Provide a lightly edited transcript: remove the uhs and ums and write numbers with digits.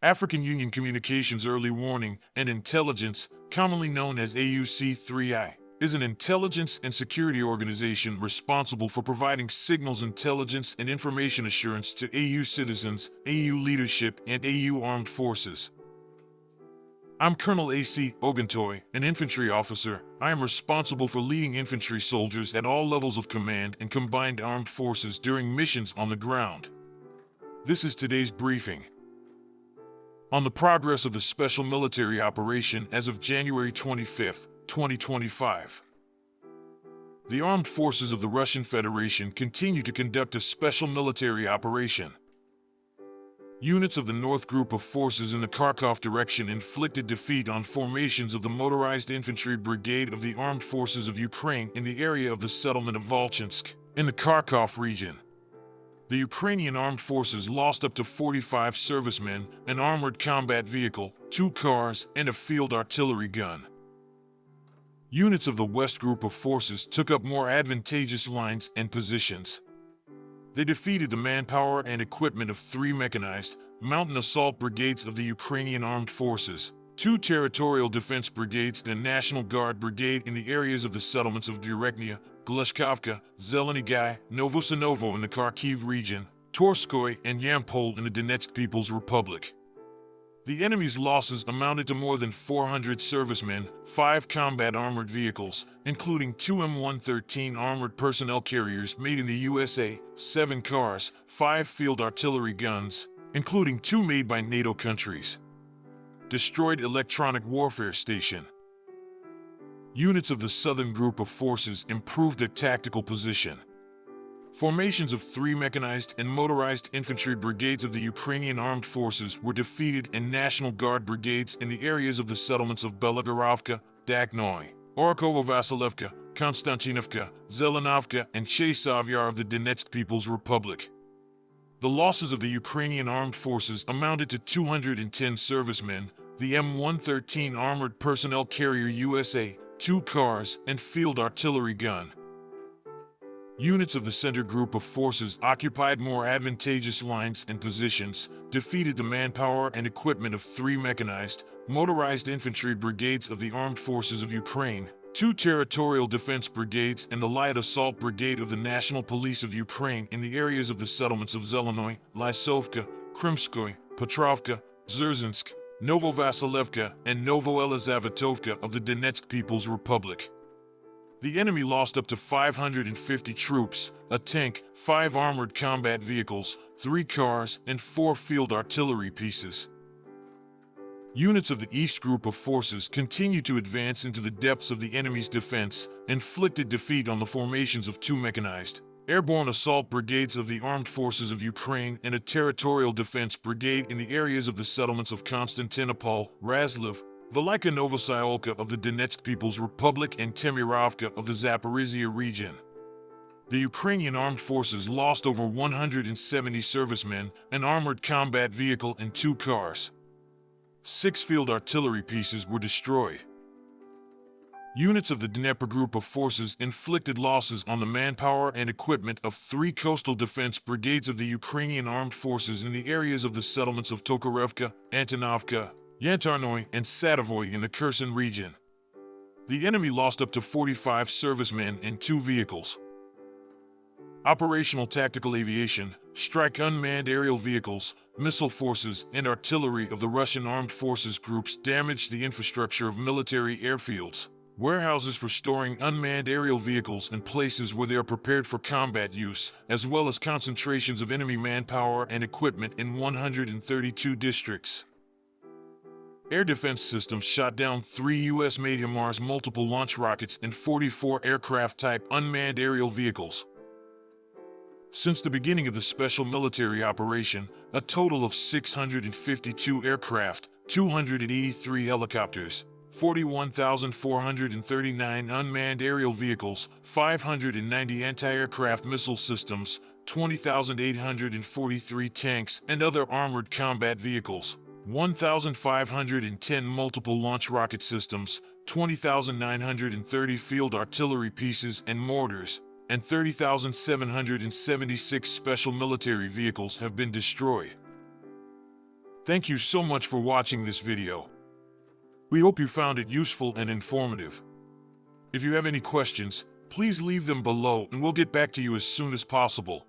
African Union Communications Early Warning and Intelligence, commonly known as AUC3I, is an intelligence and security organization responsible for providing signals intelligence and information assurance to AU citizens, AU leadership, and AU armed forces. I'm Colonel A.C. Oguntoye, an infantry officer. I am responsible for leading infantry soldiers at all levels of command and combined armed forces during missions on the ground. This is today's briefing on the progress of the special military operation as of January 25, 2025. The armed forces of the Russian Federation continue to conduct a special military operation. Units of the North Group of Forces in the Kharkov direction inflicted defeat on formations of the Motorized Infantry Brigade of the Armed Forces of Ukraine in the area of the settlement of Volchansk, in the Kharkov region. The Ukrainian armed forces lost up to 45 servicemen, an armored combat vehicle, 2 cars, and a field artillery gun. Units of the West Group of Forces took up more advantageous lines and positions. They defeated the manpower and equipment of 3 mechanized, mountain assault brigades of the Ukrainian armed forces, 2 territorial defense brigades and a National Guard brigade in the areas of the settlements of Dnepr, Gleshkovka, Zelenigai, Novosinovo in the Kharkiv region, Torskoy, and Yampol in the Donetsk People's Republic. The enemy's losses amounted to more than 400 servicemen, 5 combat armored vehicles, including 2 M113 armored personnel carriers made in the USA, 7 cars, 5 field artillery guns, including 2 made by NATO countries. Destroyed electronic warfare station. Units of the Southern Group of Forces improved their tactical position. Formations of 3 mechanized and motorized infantry brigades of the Ukrainian armed forces were defeated and National Guard brigades in the areas of the settlements of Belagorovka, Daknoy, Orkovo-Vasilevka, Konstantinovka, Zelenovka, and Chesavyar of the Donetsk People's Republic. The losses of the Ukrainian armed forces amounted to 210 servicemen, the M113 armored personnel carrier USA, 2 cars, and field artillery gun. Units of the Center Group of Forces occupied more advantageous lines and positions, defeated the manpower and equipment of 3 mechanized, motorized infantry brigades of the Armed Forces of Ukraine, 2 territorial defense brigades and the light assault brigade of the National Police of Ukraine in the areas of the settlements of Zelenoy, Lysovka, Krimskoy, Petrovka, Dzerzhinsk, Novovasilevka, and Novoelizavetovka of the Donetsk People's Republic. The enemy lost up to 550 troops, a tank, 5 armored combat vehicles, 3 cars, and 4 field artillery pieces. Units of the East Group of Forces continued to advance into the depths of the enemy's defense, inflicted defeat on the formations of 2 mechanized, airborne assault brigades of the Armed Forces of Ukraine and a territorial defense brigade in the areas of the settlements of Konstantinopol, Razliv, Velika Novosayolka of the Donetsk People's Republic and Temirovka of the Zaporizhia region. The Ukrainian armed forces lost over 170 servicemen, an armored combat vehicle, and 2 cars. 6 field artillery pieces were destroyed. Units of the Dnepr Group of Forces inflicted losses on the manpower and equipment of 3 coastal defense brigades of the Ukrainian armed forces in the areas of the settlements of Tokarevka, Antonovka, Yantarnoy, and Satovoy in the Kherson region. The enemy lost up to 45 servicemen and 2 vehicles. Operational tactical aviation, strike unmanned aerial vehicles, missile forces, and artillery of the Russian armed forces groups damaged the infrastructure of military airfields, warehouses for storing unmanned aerial vehicles and places where they are prepared for combat use, as well as concentrations of enemy manpower and equipment in 132 districts. Air defense systems shot down 3 U.S.-made HIMARS multiple launch rockets and 44 aircraft-type unmanned aerial vehicles. Since the beginning of the special military operation, a total of 652 aircraft, 283 helicopters, 41,439 unmanned aerial vehicles, 590 anti-aircraft missile systems, 20,843 tanks and other armored combat vehicles, 1,510 multiple launch rocket systems, 20,930 field artillery pieces and mortars, and 30,776 special military vehicles have been destroyed. Thank you so much for watching this video. We hope you found it useful and informative. If you have any questions, please leave them below and we'll get back to you as soon as possible.